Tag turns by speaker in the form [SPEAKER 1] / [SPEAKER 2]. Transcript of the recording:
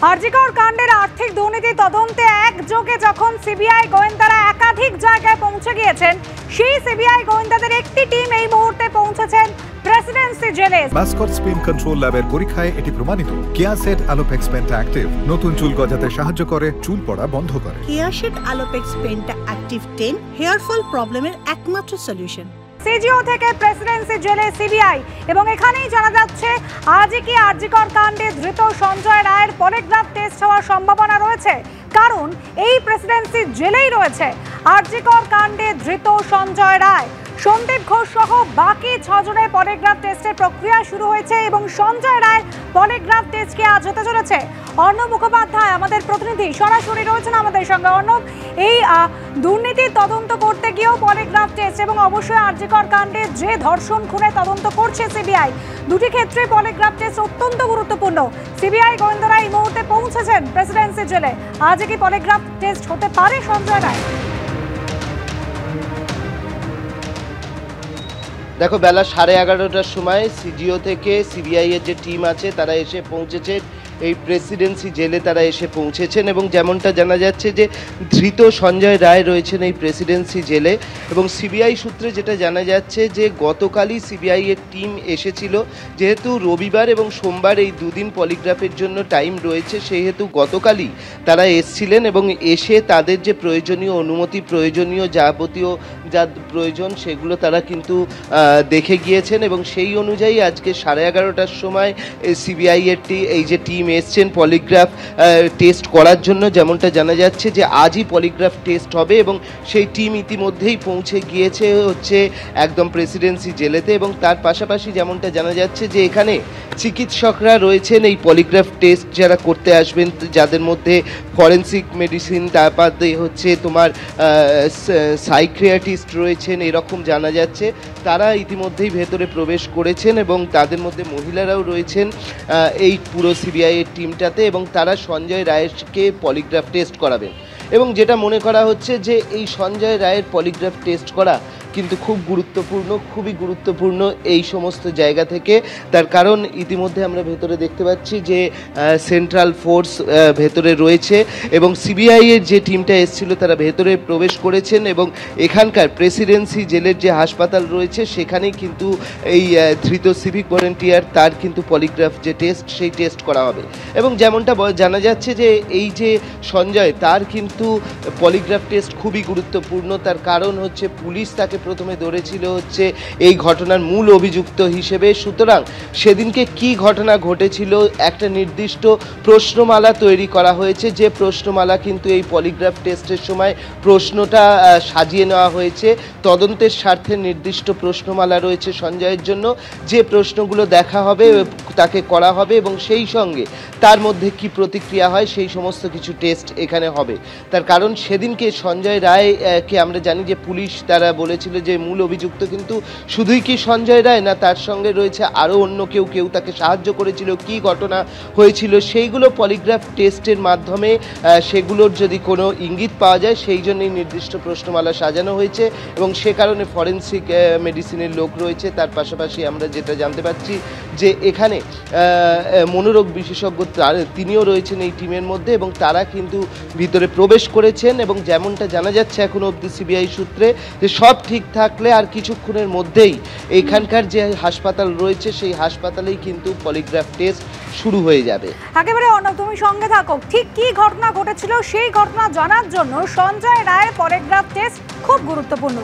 [SPEAKER 1] আরজিকর কাণ্ডের আর্থিক দুর্নীতি তদন্তে একযোগে যখন সিবিআই গোয়েন্দারা একাধিক জায়গায় পৌঁছে গিয়েছেন, সেই সিবিআই গোয়েন্দাদের একটি টিম এই মুহূর্তে পৌঁছেছেন প্রেসিডেন্সি জেলে।
[SPEAKER 2] মাস্কট স্পিন কন্ট্রোল ল্যাবের পরীক্ষায় এটি প্রমাণিত। কেয়াসেট আলোপেক্স পেন্টা অ্যাক্টিভ নতুন চুল গজাতে সাহায্য করে, চুল পড়া বন্ধ করে।
[SPEAKER 3] কেয়াসেট Alopex penta active 10 hair fall প্রবলেমের একমাত্র সলিউশন।
[SPEAKER 1] সিজিও থেকে প্রেসিডেন্সি জেলে সিবিআই, এবং এখানেই জানা যাচ্ছে আজই কি আরজিকর কাণ্ডে ধৃত সঞ্জয় রায়ের পলিগ্রাফ টেস্ট হওয়ার সম্ভাবনা রয়েছে, কারণ এই প্রেসিডেন্সি জেলেই রয়েছে আরজিকর কাণ্ডে ধৃত সঞ্জয় রায়। সন্দীপ ঘোষ সহ বাকি 6 জনের পলিগ্রাফ টেস্টের প্রক্রিয়া শুরু হয়েছে এবং সঞ্জয় রায়ের পলিগ্রাফ টেস্ট কি আজ হতে চলেছে। অর্ণব মুখোপাধ্যায় আমাদের প্রতিনিধি সরাসরি রয়েছেন আমাদের সঙ্গে। অর্ণব, এই দুর্নীতির তদন্ত করতে গিয়েও পলিগ্রাফ টেস্ট এবং অবশ্যই আরজিকর কাণ্ডে যে ধর্ষণ খুনে তদন্ত করছে সিবিআই, দুটি ক্ষেত্রে পলিগ্রাফ টেস্ট অত্যন্ত গুরুত্বপূর্ণ। সিবিআই গোয়েন্দারা এই মুহূর্তে পৌঁছেছেন প্রেসিডেন্সি জেলে। আজ কি পলিগ্রাফ টেস্ট হতে পারে সঞ্জয় রায়?
[SPEAKER 4] দেখো, বেলা 11:30টার সময় সিজিও থেকে সিবিআই এর যে টিম আছে তারা এসে পৌঁছেছে এই প্রেসিডেন্সি জেলে। তারা এসে পৌঁছেছেন এবং যেমনটা জানা যাচ্ছে যে ধৃত সঞ্জয় রায় রয়েছেন এই প্রেসিডেন্সি জেলে। এবং সিবিআই সূত্রে যেটা জানা যাচ্ছে যে গতকালই সিবিআই এর টিম এসেছিল, যেহেতু রবিবার এবং সোমবার এই দুদিন পলিগ্রাফের জন্য টাইম রয়েছে, সেহেতু গতকালই তারা এসছিলেন এবং এসে তাদের যে প্রয়োজনীয় অনুমতি, প্রয়োজনীয় যাবতীয় যা প্রয়োজন সেগুলো তারা কিন্তু দেখে গিয়েছেন। এবং সেই অনুযায়ী আজকে 11:30টার সময় সিবিআই এর এই যে টিম এসছেন পলিগ্রাফ টেস্ট করার জন্য। যেমনটা জানা যাচ্ছে যে আজই পলিগ্রাফ টেস্ট হবে এবং সেই টিম ইতিমধ্যেই পৌঁছে গিয়েছে হচ্ছে একদম প্রেসিডেন্সি জেলেতে। এবং তার পাশাপাশি যেমনটা জানা যাচ্ছে যে এখানে চিকিৎসকরা রয়েছেন এই পলিগ্রাফ টেস্ট যারা করতে আসবেন, যাদের মধ্যে ফরেন্সিক মেডিসিন, তারপরে হচ্ছে তোমার সাইকিয়াট্রিস্ট রয়েছেন, এরকম জানা যাচ্ছে। তারা ইতিমধ্যেই ভেতরে প্রবেশ করেছেন এবং তাদের মধ্যে মহিলারাও রয়েছেন এই পুরো সিবিআই এর টিমটাতে, এবং তারা সঞ্জয় রায়কে পলিগ্রাফ টেস্ট করাবেন। এবং যেটা মনে করা হচ্ছে যে এই সঞ্জয় রায়ের পলিগ্রাফ টেস্ট করা কিন্তু খুব গুরুত্বপূর্ণ, খুবই গুরুত্বপূর্ণ এই সমস্ত জায়গা থেকে। তার কারণ ইতিমধ্যে আমরা ভেতরে দেখতে পাচ্ছি যে সেন্ট্রাল ফোর্স ভেতরে রয়েছে এবং সিবিআই এর যে টিমটা এসেছিল তারা ভেতরে প্রবেশ করেছেন এবং এখানকার প্রেসিডেন্সি জেলের যে হাসপাতাল রয়েছে সেখানেই কিন্তু এই ধৃত সিভিক ভলেন্টিয়ার তার কিন্তু পলিগ্রাফ যে টেস্ট সেই টেস্ট করা হবে। এবং যেমনটা জানা যাচ্ছে যে এই যে সঞ্জয়, তার কিন্তু পলিগ্রাফ টেস্ট খুবই গুরুত্বপূর্ণ। তার কারণ হচ্ছে পুলিশ তাকে প্রথমে ধরেছিল হচ্ছে এই ঘটনার মূল অভিযুক্ত হিসেবে। সুতরাং সেদিনকে কি ঘটনা ঘটেছিল একটা নির্দিষ্ট প্রশ্নমালা তৈরি করা হয়েছে, যে প্রশ্নমালা কিন্তু এই পলিগ্রাফ টেস্টের সময় প্রশ্নটা সাজিয়ে নেওয়া হয়েছে। তদন্তের স্বার্থে নির্দিষ্ট প্রশ্নমালা রয়েছে সঞ্জয়ের জন্য, যে প্রশ্নগুলো দেখা হবে তাকে করা হবে এবং সেই সঙ্গে তার মধ্যে কি প্রতিক্রিয়া হয় সেই সমস্ত কিছু টেস্ট এখানে হবে। তার কারণ সেদিনকে সঞ্জয় রায়কে আমরা জানি যে পুলিশ তারা বলেছিল যে মূল অভিযুক্ত কিন্তু শুধুই কি সঞ্জয় রায় না, তার সঙ্গে রয়েছে আরও অন্য কেউ তাকে সাহায্য করেছিল, কি ঘটনা হয়েছিল সেইগুলো পলিগ্রাফ টেস্টের মাধ্যমে সেগুলোর যদি কোনো ইঙ্গিত পাওয়া যায় সেই জন্যই নির্দিষ্ট প্রশ্নমালা সাজানো হয়েছে। এবং সে কারণে ফরেন্সিক মেডিসিনের লোক রয়েছে। তার পাশাপাশি আমরা যেটা জানতে পারছি যে এখানে মনোরোগ বিশেষজ্ঞ তিনিও রয়েছেন এই টিমের মধ্যে এবং তারা কিন্তু ভিতরে প্রবেশ করেছেন। এবং যেমনটা জানা যাচ্ছে এখনো অবধি সিবিআই সূত্রে যে সব ঠিক থাকলে আর কিছুক্ষণের মধ্যেই এখানকার যে হাসপাতাল রয়েছে সেই হাসপাতালেই কিন্তু পলিগ্রাফ টেস্ট শুরু হয়ে যাবে।
[SPEAKER 1] একেবারে অর্ণব, তুমি সঙ্গে থাকো। ঠিক কি ঘটনা ঘটেছিল সেই ঘটনা জানার জন্য সঞ্জয় রায়ের পলিগ্রাফ টেস্ট খুব গুরুত্বপূর্ণ।